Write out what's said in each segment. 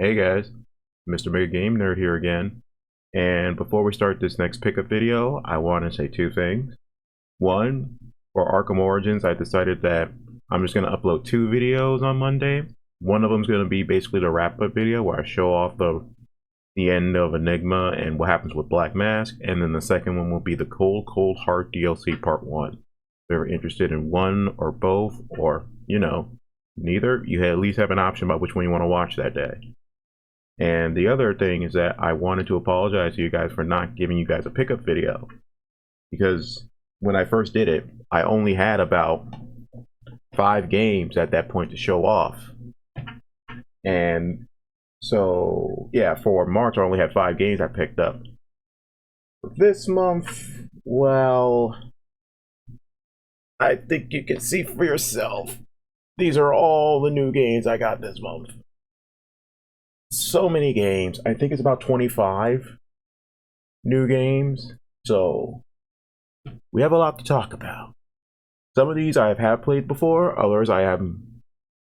Hey guys, MrMega Game Nerd here again. And before we start this next pickup video, I want to say two things. One, for Arkham Origins, I decided that I'm just going to upload two videos on Monday. One of them is going to be basically the wrap-up video where I show off the end of Enigma and what happens with Black Mask. And then the second one will be the Cold Heart DLC Part 1. If you're interested in one or both, or, neither, you at least have an option about which one you want to watch that day. And the other thing is that I wanted to apologize to you guys for not giving you guys a pickup video. Because when I first did it, I only had about 5 games at that point to show off. And so, yeah, for March, I only had 5 games I picked up. This month, well, I think you can see for yourself. These are all the new games I got this month. So many games. I think it's about 25 new games. So we have a lot to talk about. Some of these I have played before, others I have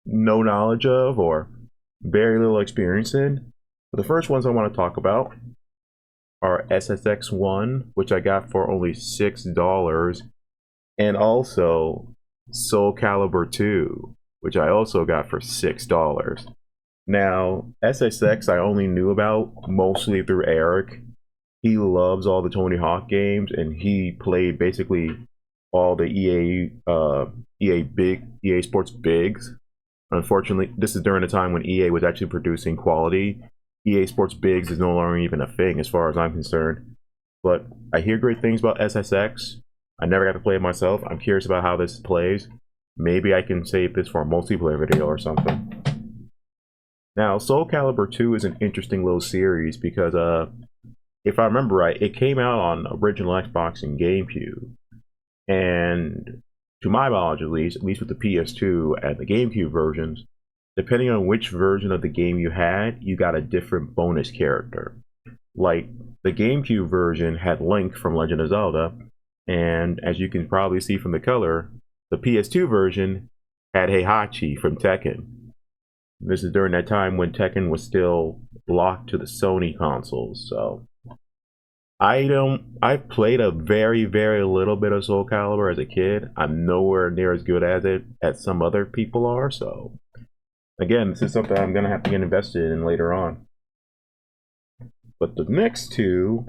no knowledge of or very little experience in. But the first ones I want to talk about are SSX1, which I got for only $6, and also Soul Calibur 2, which I also got for $6. Now, SSX I only knew about mostly through Eric. He loves all the Tony Hawk games, and he played basically all the EA Sports Bigs. Unfortunately, this is during a time when EA was actually producing quality. EA Sports Bigs is no longer even a thing as far as I'm concerned. But I hear great things about SSX. I never got to play it myself. I'm curious about how this plays. Maybe I can save this for a multiplayer video or something. Now, Soul Calibur 2 is an interesting little series because, if I remember right, it came out on original Xbox and GameCube. And to my knowledge, at least with the PS2 and the GameCube versions, depending on which version of the game you had, you got a different bonus character. Like, the GameCube version had Link from Legend of Zelda, and as you can probably see from the color, the PS2 version had Heihachi from Tekken. This is during that time when Tekken was still locked to the Sony consoles, so I played a very little bit of Soul Calibur as a kid. I'm nowhere near as good at it as some other people are, so again, this is something I'm gonna have to get invested in later on. But the next two,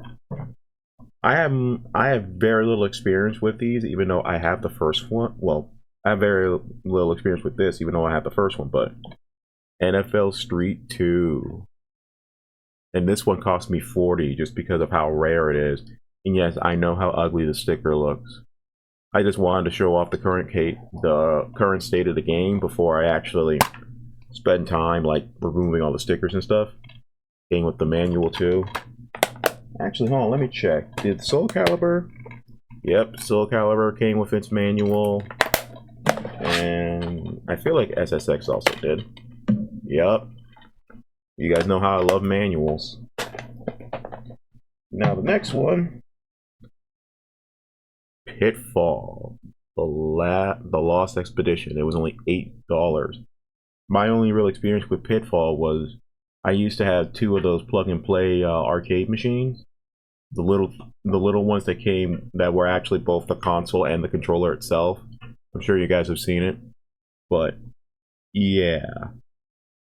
I have very little experience with these, even though I have the first one. Well, I have very little experience with this, even though I have the first one, but NFL Street 2. And this one cost me $40 just because of how rare it is. And yes, I know how ugly the sticker looks. I just wanted to show off the current state of the game before I actually spend time like removing all the stickers and stuff. Came with the manual too. Actually, hold on, let me check. Did Soul Calibur? Yep, Soul Calibur came with its manual. And I feel like SSX also did. Yep. You guys know how I love manuals. Now the next one, Pitfall, the Lost Expedition. It was only $8. My only real experience with Pitfall was I used to have 2 of those plug-and-play arcade machines. The little ones that were actually both the console and the controller itself. I'm sure you guys have seen it, but yeah.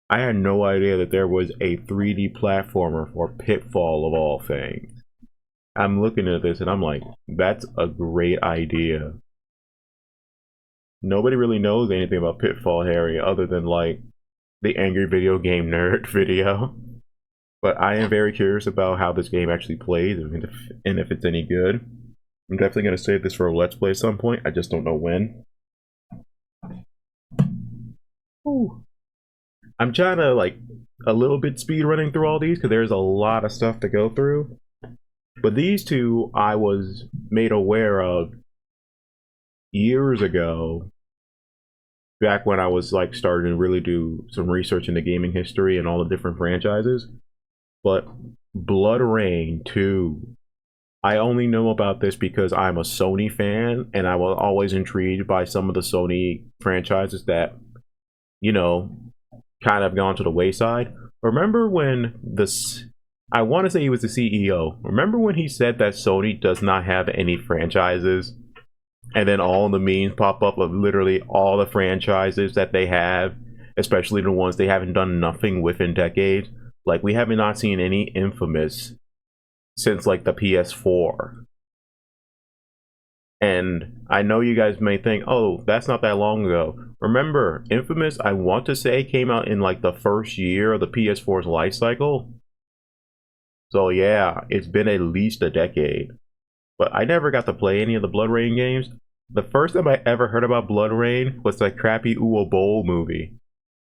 I had no idea that there was a 3D platformer for Pitfall of all things. I'm looking at this and I'm like, that's a great idea. Nobody really knows anything about Pitfall, Harry, other than like the Angry Video Game Nerd video. But I am very curious about how this game actually plays and if it's any good. I'm definitely going to save this for a Let's Play at some point. I just don't know when. Ooh. I'm trying to like a little bit speed running through all these because there's a lot of stuff to go through. But these two I was made aware of years ago, back when I was like starting to really do some research into gaming history and all the different franchises. But Blood Rain 2, I only know about this because I'm a Sony fan and I was always intrigued by some of the Sony franchises that, kind of gone to the wayside, remember when this, I want to say he was the CEO. Remember when he said that Sony does not have any franchises? And then all the memes pop up of literally all the franchises that they have, especially the ones they haven't done nothing with in decades. Like, we haven't not seen any Infamous since like the PS4. And I know you guys may think, oh, that's not that long ago. Remember, Infamous, I want to say, came out in like the first year of the PS4's life cycle. So yeah, it's been at least a decade. But I never got to play any of the Blood Rain games. The first time I ever heard about Blood Rain was that crappy Uwe Boll movie.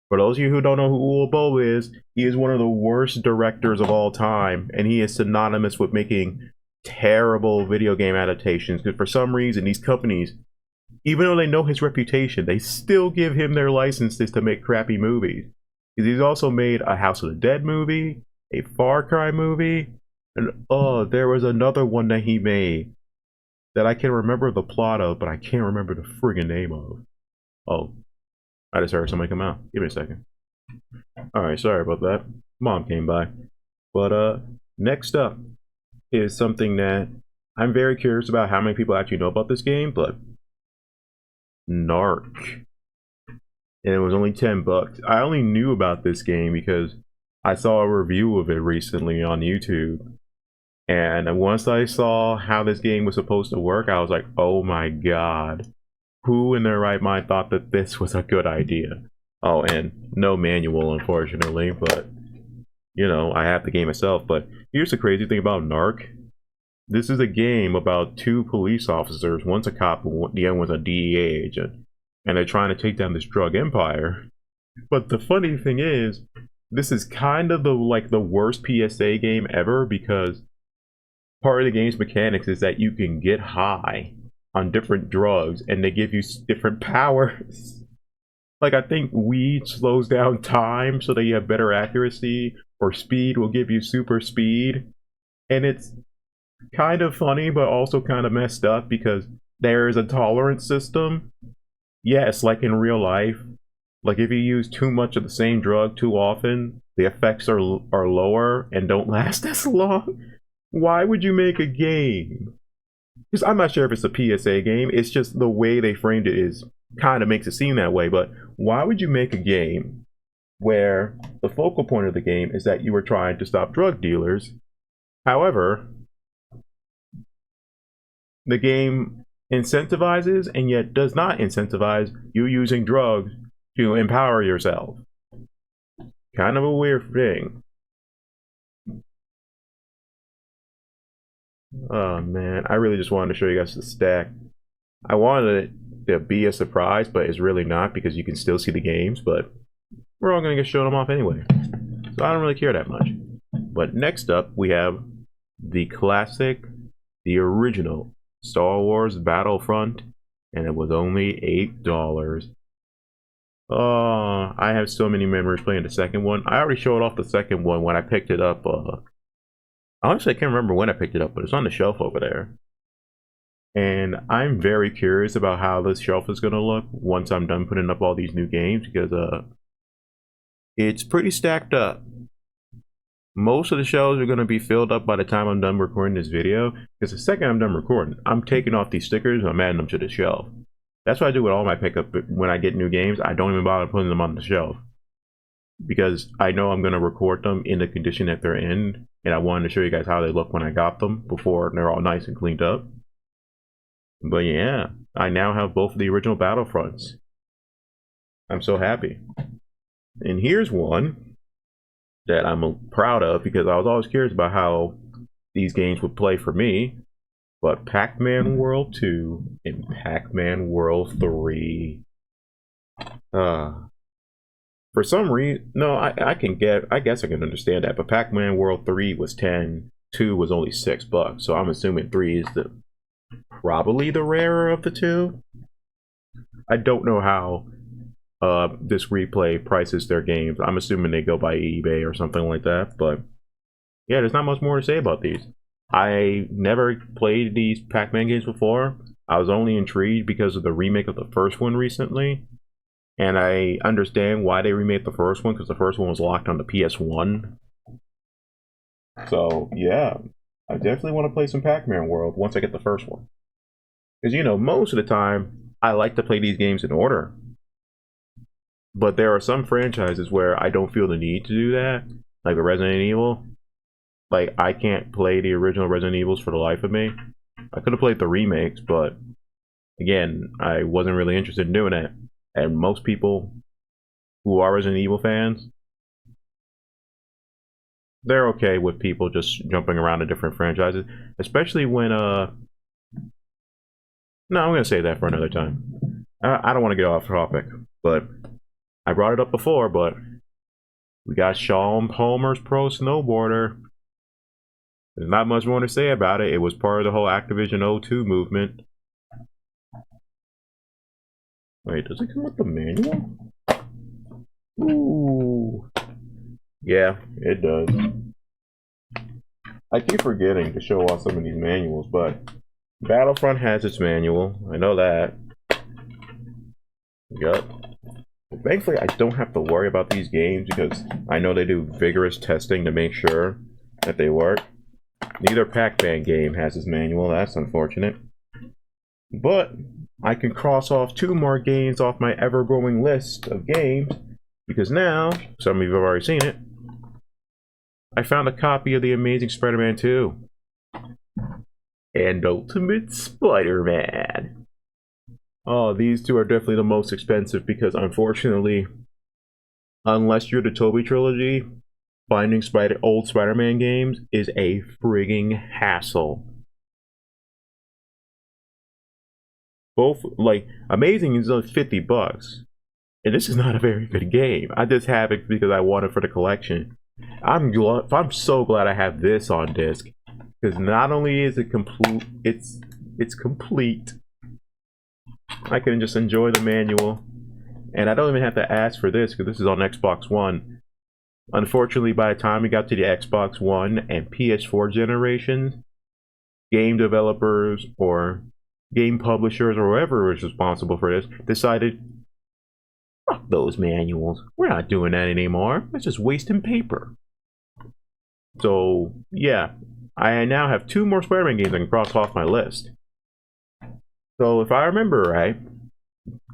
For those of you who don't know who Uwe Boll is, he is one of the worst directors of all time, and he is synonymous with making terrible video game adaptations. Because for some reason, these companies, even though they know his reputation, they still give him their licenses to make crappy movies. Because he's also made a House of the Dead movie, a Far Cry movie, and oh, there was another one that he made that I can remember the plot of, but I can't remember the friggin' name of. Oh, I just heard somebody come out. Give me a second. Alright, sorry about that. Mom came by. But next up is something that I'm very curious about how many people actually know about this game, but Narc. And it was only $10. I only knew about this game because I saw a review of it recently on YouTube. And once I saw how this game was supposed to work, I was like, oh my god. Who in their right mind thought that this was a good idea? Oh, and no manual, unfortunately, but, you know, I have the game itself. But here's the crazy thing about Narc. This is a game about two police officers. One's a cop, and the other one's a DEA agent. And they're trying to take down this drug empire. But the funny thing is, this is kind of the worst PSA game ever, because part of the game's mechanics is that you can get high on different drugs and they give you different powers. Like, I think weed slows down time so that you have better accuracy, or speed will give you super speed. And it's kind of funny, but also kind of messed up because there is a tolerance system. Yes, like in real life. Like, if you use too much of the same drug too often, the effects are lower and don't last as long. Why would you make a game? Because I'm not sure if it's a PSA game. It's just the way they framed it is kind of makes it seem that way. But why would you make a game where the focal point of the game is that you were trying to stop drug dealers? However, the game incentivizes and yet does not incentivize you using drugs to empower yourself. Kind of a weird thing. Oh man, I really just wanted to show you guys the stack. I wanted it to be a surprise, but it's really not because you can still see the games, but we're all gonna get shown them off anyway. So I don't really care that much. But next up, we have the classic, the original Star Wars Battlefront, and it was only $8. Oh, I have so many memories playing the second one. I already showed off the second one when I picked it up. Honestly, I can't remember when I picked it up, but it's on the shelf over there. And I'm very curious about how this shelf is going to look once I'm done putting up all these new games, because it's pretty stacked up. Most of the shelves are going to be filled up by the time I'm done recording this video, because the second I'm done recording, I'm taking off these stickers and I'm adding them to the shelf. That's what I do with all my pickup. When I get new games, I don't even bother putting them on the shelf, because I know I'm going to record them in the condition that they're in, and I wanted to show you guys how they look when I got them before they're all nice and cleaned up. But yeah, I now have both of the original Battlefronts. I'm so happy. And here's one that I'm proud of, because I was always curious about how these games would play for me. But Pac-Man World 2 and Pac-Man World 3. For some reason, no, I guess I can understand that. But Pac-Man World 3 was 10, 2 was only $6. So I'm assuming 3 is probably the rarer of the two. I don't know how this replay prices their games. I'm assuming they go by eBay or something like that. But yeah, there's not much more to say about these. I never played these Pac-Man games before. I was only intrigued because of the remake of the first one recently. And I understand why they remade the first one, because the first one was locked on the PS1. So, yeah, I definitely want to play some Pac-Man World once I get the first one. Because, you know, most of the time, I like to play these games in order. But there are some franchises where I don't feel the need to do that, like with Resident Evil. Like, I can't play the original Resident Evils for the life of me. I could have played the remakes, but again, I wasn't really interested in doing it. And most people who are Resident Evil fans, they're okay with people just jumping around to different franchises, especially when no, I'm gonna say that for another time. I don't want to get off topic, but I brought it up before. But we got Sean Palmer's Pro Snowboarder. There's not much more to say about it. It was part of the whole Activision O2 movement. Wait, does it come with the manual? Ooh. Yeah, it does. I keep forgetting to show off some of these manuals, but Battlefront has its manual. I know that. Yup. Thankfully, I don't have to worry about these games because I know they do vigorous testing to make sure that they work. Neither Pac-Man game has its manual. That's unfortunate. But I can cross off 2 more games off my ever-growing list of games because now, some of you have already seen it, I found a copy of The Amazing Spider-Man 2 and Ultimate Spider-Man. Oh, these 2 are definitely the most expensive because unfortunately, unless you're the Tobey trilogy, finding old Spider-Man games is a frigging hassle. Both, like, Amazing is only $50, and this is not a very good game. I just have it because I want it for the collection. I'm so glad I have this on disc because not only is it complete, it's complete. I can just enjoy the manual, and I don't even have to ask for this because this is on Xbox One. Unfortunately, by the time we got to the Xbox One and PS4 generations, game developers or game publishers or whoever is responsible for this decided, fuck those manuals. We're not doing that anymore. It's just wasting paper. So, yeah, I now have 2 more Spider-Man games I can cross off my list. So, if I remember right,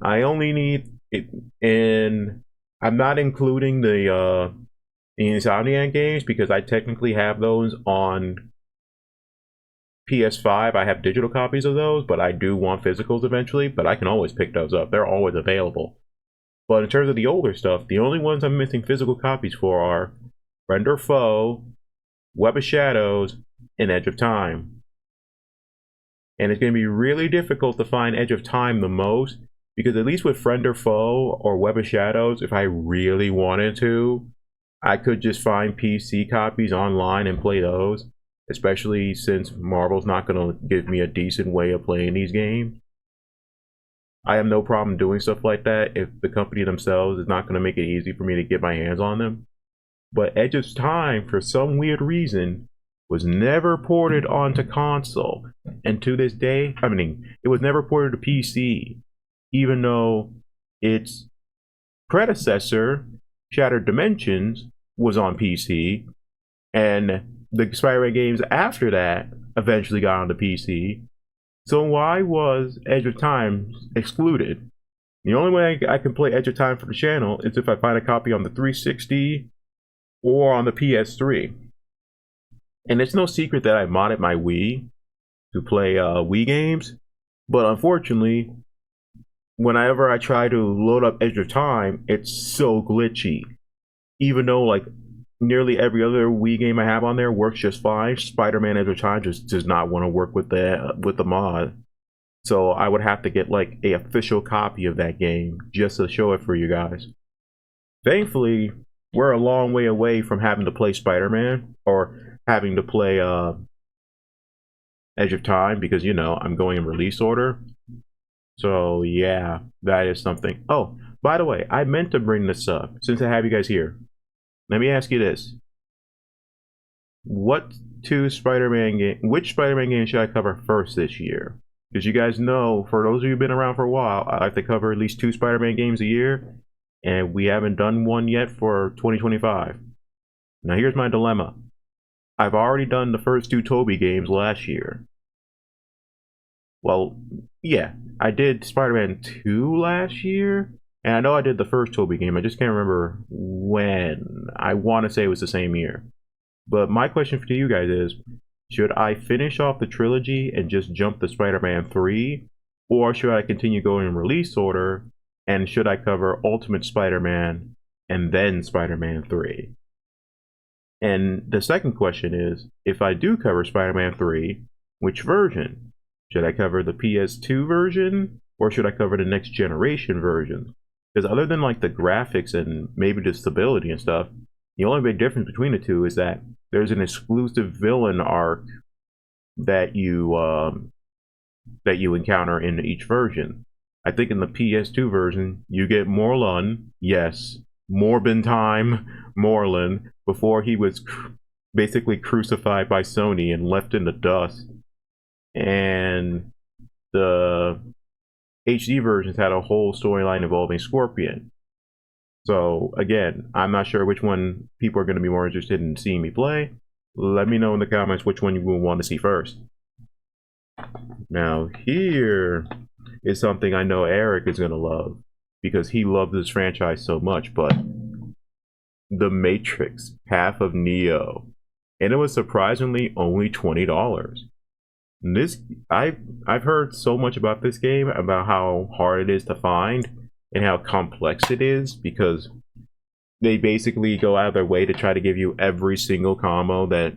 I only need it, and I'm not including the Insomniac games because I technically have those on PS5. I have digital copies of those, but I do want physicals eventually, but I can always pick those up. They're always available. But in terms of the older stuff, the only ones I'm missing physical copies for are Friend or Foe, Web of Shadows, and Edge of Time. And it's going to be really difficult to find Edge of Time the most, because at least with Friend or Foe or Web of Shadows, if I really wanted to, I could just find PC copies online and play those, especially since Marvel's not going to give me a decent way of playing these games. I have no problem doing stuff like that if the company themselves is not going to make it easy for me to get my hands on them. But Edge of Time, for some weird reason, was never ported onto console. And to this day, I mean, it was never ported to PC, even though its predecessor, Shattered Dimensions, was on PC, and the Spider-Man games after that eventually got onto PC. So why was Edge of Time excluded? The only way I can play Edge of Time for the channel is if I find a copy on the 360 or on the PS3. And it's no secret that I modded my Wii to play Wii games, but unfortunately, whenever I try to load up Edge of Time, it's so glitchy. Even though like nearly every other Wii game I have on there works just fine, Spider-Man Edge of Time just does not want to work with the mod. So I would have to get like a official copy of that game just to show it for you guys. Thankfully, we're a long way away from having to play Spider-Man or having to play Edge of Time because, you know, I'm going in release order. So yeah, that is something. Oh, by the way, I meant to bring this up since I have you guys here. Let me ask you this. Which Spider-Man game should I cover first this year? Because you guys know, for those of you who've been around for a while, I like to cover at least 2 Spider-Man games a year, and we haven't done one yet for 2025. Now here's my dilemma. I've already done the first 2 Tobey games last year. Well, yeah, I did Spider-Man 2 last year, and I know I did the first Tobey game. I just can't remember when. I want to say it was the same year. But my question to you guys is, should I finish off the trilogy and just jump to Spider-Man 3? Or should I continue going in release order? And should I cover Ultimate Spider-Man and then Spider-Man 3? And the second question is, if I do cover Spider-Man 3, which version? Should I cover the PS2 version? Or should I cover the next generation version? Because other than like the graphics and maybe the stability and stuff, the only big difference between the two is that there's an exclusive villain arc that you encounter in each version. I think in the PS2 version, you get Morlun, yes, Morbin time Morlun, before he was basically crucified by Sony and left in the dust. And the HD versions had a whole storyline involving Scorpion. So again, I'm not sure which one people are going to be more interested in seeing me play. Let me know in the comments which one you will want to see first. Now here is something I know Eric is going to love, because he loves this franchise so much, but The Matrix, Path of Neo. And it was surprisingly only $20. This I've heard so much about this game, about how hard it is to find and how complex it is, because they basically go out of their way to try to give you every single combo that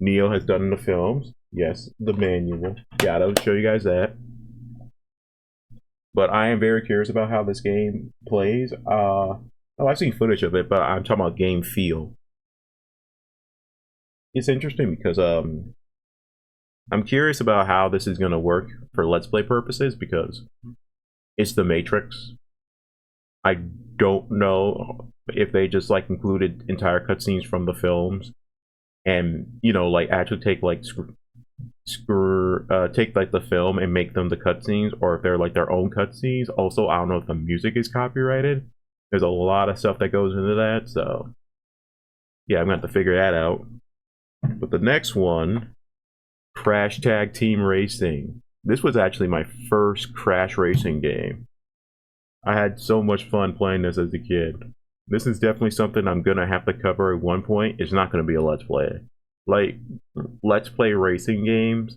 Neo has done in the films. Yes, the manual. Gotta show you guys that. But I am very curious about how this game plays. Oh, I've seen footage of it, but I'm talking about game feel. It's interesting because I'm curious about how this is going to work for Let's Play purposes, because it's The Matrix. I don't know if they just like included entire cutscenes from the films and, you know, like actually take like take like the film and make them the cutscenes, or if they're like their own cutscenes. Also, I don't know if the music is copyrighted. There's a lot of stuff that goes into that, so yeah, I'm gonna have to figure that out. But the next one, Crash Tag Team Racing. This was actually my first Crash Racing game. I had so much fun playing this as a kid. This is definitely something I'm gonna have to cover at one point. It's not gonna be a Let's Play. Like, Let's Play racing games,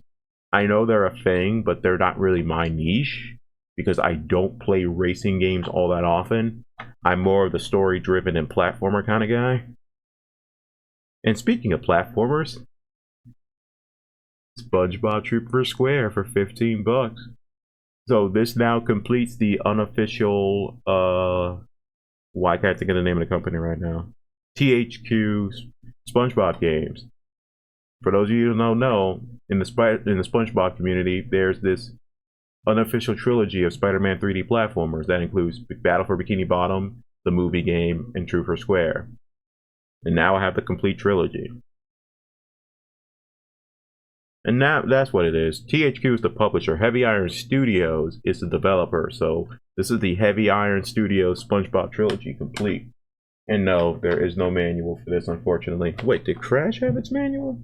I know they're a thing, but they're not really my niche, because I don't play racing games all that often. I'm more of the story-driven and platformer kind of guy. And speaking of platformers, SpongeBob Trooper Square for 15 bucks. So this now completes the unofficial, why can't I think of the name of the company right now? THQ SpongeBob games. For those of you who don't know, in the SpongeBob community, there's this unofficial trilogy of Spider-Man 3D platformers that includes Battle for Bikini Bottom, the movie game, and Trooper Square. And now I have the complete trilogy. And now that's what it is. THQ is the publisher. Heavy Iron Studios is the developer. So this is the Heavy Iron Studios SpongeBob trilogy complete. And no, there is no manual for this, unfortunately. Wait, did Crash have its manual?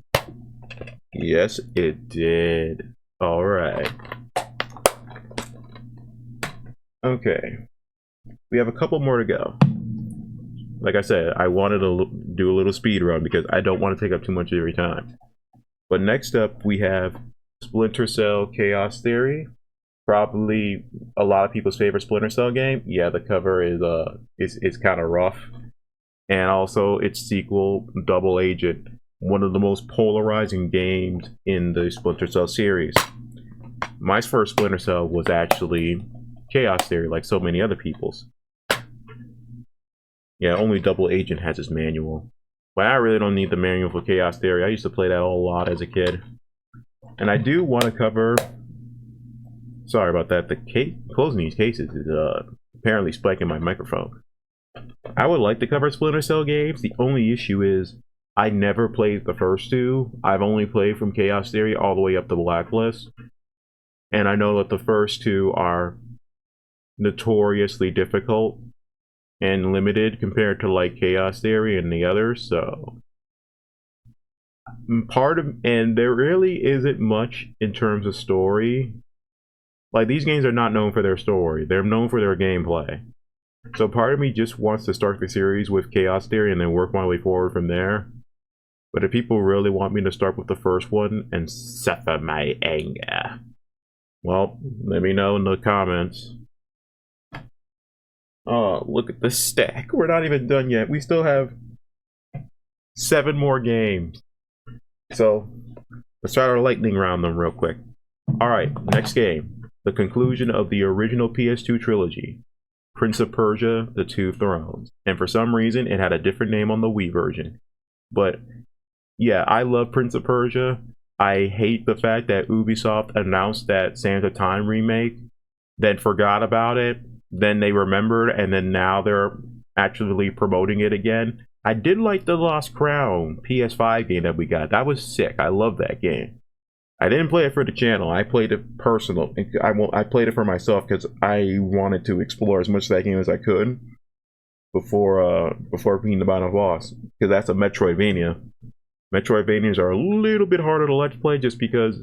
Yes, it did. All right. Okay. We have a couple more to go. Like I said, I wanted to do a little speed run because I don't want to take up too much of your time. But next up, we have Splinter Cell Chaos Theory. Probably a lot of people's favorite Splinter Cell game. Yeah, the cover is kind of rough. And also its sequel, Double Agent, one of the most polarizing games in the Splinter Cell series. My first Splinter Cell was actually Chaos Theory, like so many other people's. Yeah, only Double Agent has its manual. But I really don't need the manual for Chaos Theory. I used to play that a lot as a kid. And I do want to cover... Sorry about that. The closing these cases is apparently spiking my microphone. I would like to cover Splinter Cell games. The only issue is I never played the first two. I've only played from Chaos Theory all the way up to Blacklist. And I know that the first two are notoriously difficult and limited compared to like Chaos Theory and the others, so and there really isn't much in terms of story. Like, these games are not known for their story, they're known for their gameplay. So part of me just wants to start the series with Chaos Theory and then work my way forward from there. But if people really want me to start with the first one and suffer my anger, well, let me know in the comments. Oh, look at the stack. We're not even done yet. We still have 7 more games. So, let's try our lightning round them real quick. Alright, next game. The conclusion of the original PS2 trilogy. Prince of Persia, The Two Thrones. And for some reason, it had a different name on the Wii version. But, yeah, I love Prince of Persia. I hate the fact that Ubisoft announced that Sands of Time remake, then forgot about it, then they remembered, and then now they're actually promoting it again. I did like the Lost Crown PS5 game that we got. That was sick. I love that game. I didn't play it for the channel. I played it personal. I played it for myself because I wanted to explore as much of that game as I could before being the final boss. Because that's a Metroidvania. Metroidvanias are a little bit harder to let's play just because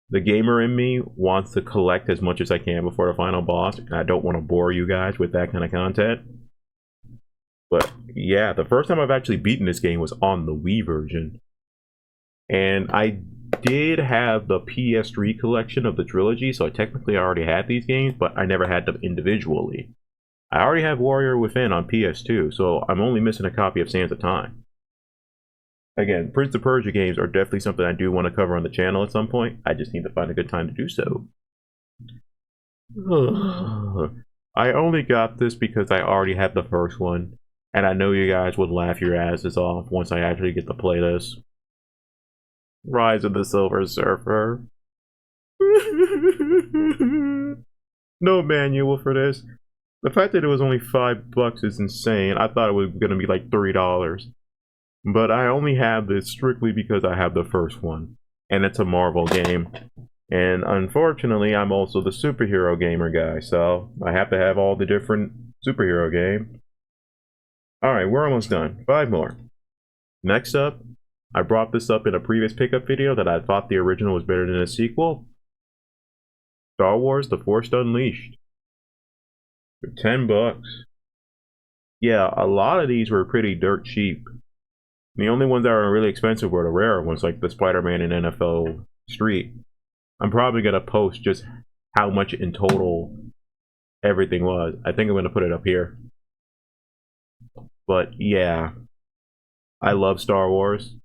the gamer in me wants to collect as much as I can before the final boss, and I don't want to bore you guys with that kind of content. But yeah, the first time I've actually beaten this game was on the Wii version. And I did have the PS3 collection of the trilogy, so I technically already had these games, but I never had them individually. I already have Warrior Within on PS2, so I'm only missing a copy of Sands of Time. Again, Prince of Persia games are definitely something I do want to cover on the channel at some point. I just need to find a good time to do so. I only got this because I already had the first one, and I know you guys would laugh your asses off once I actually get to play this. Rise of the Silver Surfer. No manual for this. The fact that it was only $5 is insane. I thought it was going to be like $3. But I only have this strictly because I have the first one. And it's a Marvel game. And unfortunately, I'm also the superhero gamer guy. So I have to have all the different superhero games. Alright, we're almost done. 5 more. Next up, I brought this up in a previous pickup video that I thought the original was better than the sequel. Star Wars The Force Unleashed. For $10. Yeah, a lot of these were pretty dirt cheap. The only ones that were really expensive were the rare ones, like the Spider-Man and NFL Street. I'm probably going to post just how much in total everything was. I think I'm going to put it up here. But yeah, I love Star Wars.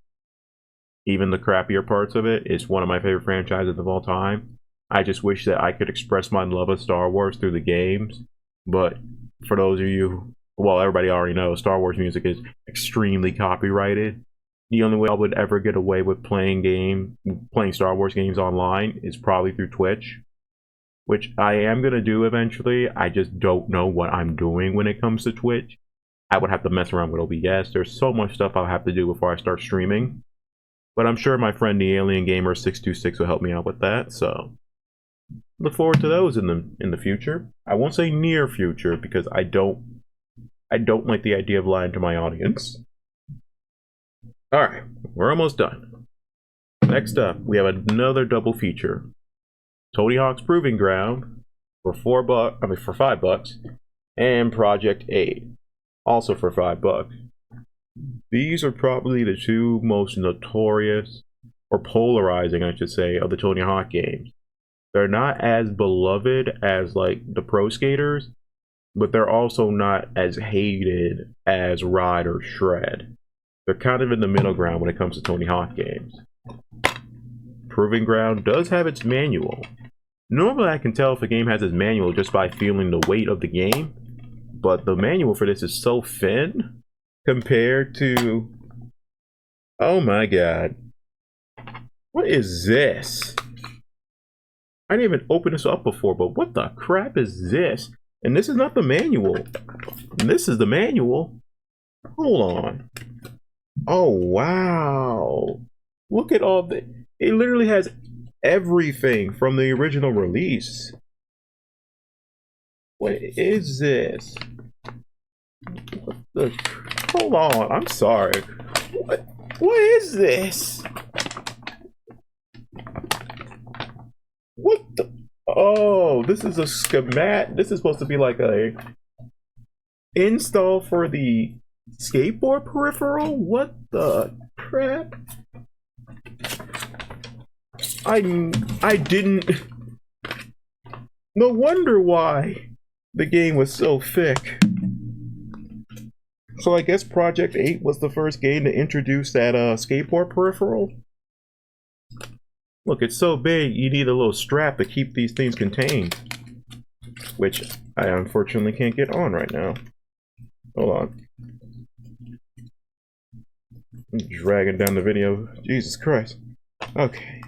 Even the crappier parts of it. It's one of my favorite franchises of all time. I just wish that I could express my love of Star Wars through the games. But for those of you, well, everybody already knows Star Wars music is extremely copyrighted. The only way I would ever get away with playing Star Wars games online is probably through Twitch, which I am going to do eventually. I just don't know what I'm doing when it comes to Twitch. I would have to mess around with OBS. There's so much stuff I'll have to do before I start streaming. But I'm sure my friend the Alien Gamer 626 will help me out with that, so look forward to those in the future. I won't say near future because I don't like the idea of lying to my audience. Alright, we're almost done. Next up, we have another double feature. Tony Hawk's Proving Ground for $5, and Project 8, also for $5. These are probably the two most notorious, or polarizing, I should say, of the Tony Hawk games. They're not as beloved as like the Pro Skaters, but they're also not as hated as Ride or Shred. They're kind of in the middle ground when it comes to Tony Hawk games. Proving Ground does have its manual. Normally I can tell if a game has its manual just by feeling the weight of the game, but the manual for this is so thin compared to... Oh my god. What is this? I didn't even open this up before, but what the crap is this? And this is not the manual. This is the manual. Hold on. Oh, wow. Look at all the... It literally has everything from the original release. What is this? Hold on, I'm sorry. What is this? What the? Oh, this is a schematic. This is supposed to be like a install for the skateboard peripheral? What the crap? I didn't. No wonder why the game was so thick. So I guess Project 8 was the first game to introduce that skateboard peripheral. Look, it's so big, you need a little strap to keep these things contained. Which I unfortunately can't get on right now. Hold on. I'm dragging down the video. Jesus Christ. Okay.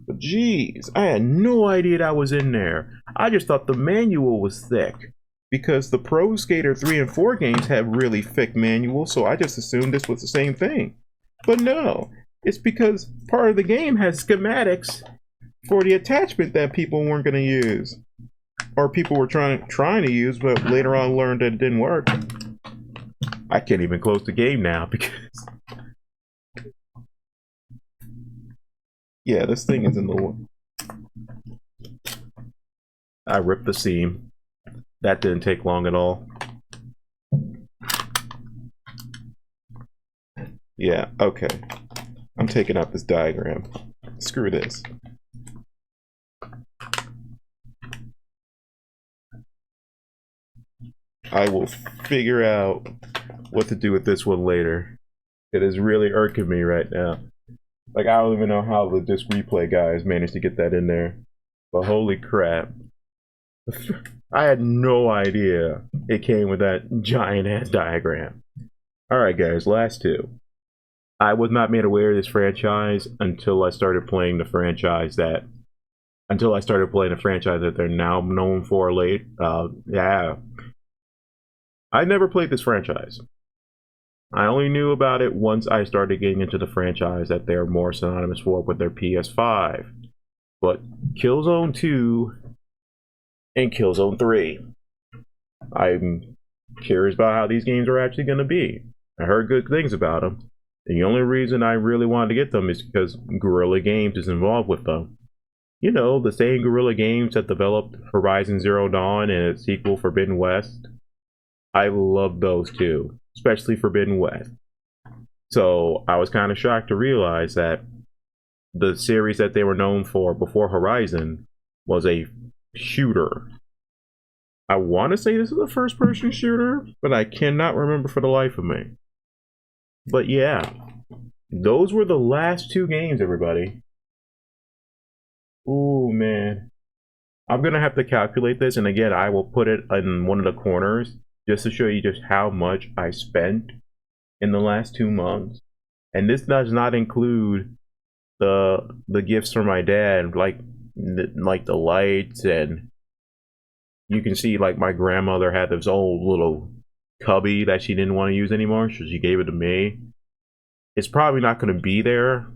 But jeez, I had no idea that was in there. I just thought the manual was thick. Because the Pro Skater 3 and 4 games have really thick manuals, so I just assumed this was the same thing. But no, it's because part of the game has schematics for the attachment that people weren't going to use. Or people were trying to use, but later on learned that it didn't work. I can't even close the game now because... Yeah, this thing is in the way. I ripped the seam. That didn't take long at all. Yeah, okay. I'm taking out this diagram. Screw this. I will figure out what to do with this one later. It is really irking me right now. Like, I don't even know how the disc replay guys managed to get that in there. But holy crap. I had no idea it came with that giant ass diagram. Alright guys, last two. I was not made aware of this franchise until I started playing the franchise that they're now known for yeah. I never played this franchise. I only knew about it once I started getting into the franchise that they're more synonymous for with their PS5. But Killzone 2 and Killzone 3. I'm curious about how these games are actually going to be. I heard good things about them. The only reason I really wanted to get them is because Guerrilla Games is involved with them. You know, the same Guerrilla Games that developed Horizon Zero Dawn and its sequel Forbidden West. I love those too, especially Forbidden West. So I was kind of shocked to realize that the series that they were known for before Horizon was a shooter. I want to say this is a first-person shooter, but I cannot remember for the life of me. But yeah, those were the last two games, everybody. Ooh, man. I'm going to have to calculate this, and again, I will put it in one of the corners just to show you just how much I spent in the last 2 months. And this does not include the gifts from my dad, like the lights, and you can see like my grandmother had this old little cubby that she didn't want to use anymore, so she gave it to me. It's probably not going to be there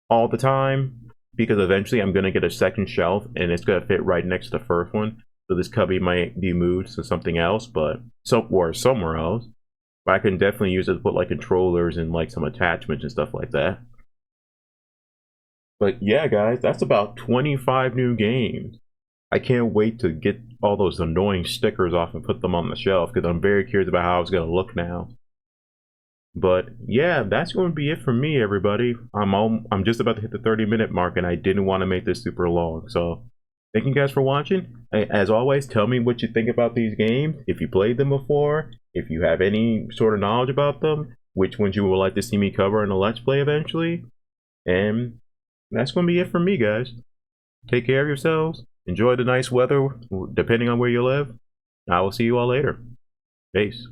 all the time because eventually I'm going to get a second shelf and it's going to fit right next to the first one. So this cubby might be moved to something else, but somewhere else. But I can definitely use it to put like controllers and like some attachments and stuff like that. But yeah, guys, that's about 25 new games. I can't wait to get all those annoying stickers off and put them on the shelf because I'm very curious about how it's going to look now. But yeah, that's going to be it for me, everybody. I'm just about to hit the 30-minute mark and I didn't want to make this super long. So thank you guys for watching. As always, tell me what you think about these games. If you played them before, if you have any sort of knowledge about them, which ones you would like to see me cover in a Let's Play eventually. And that's going to be it for me, guys. Take care of yourselves. Enjoy the nice weather, depending on where you live. I will see you all later. Peace.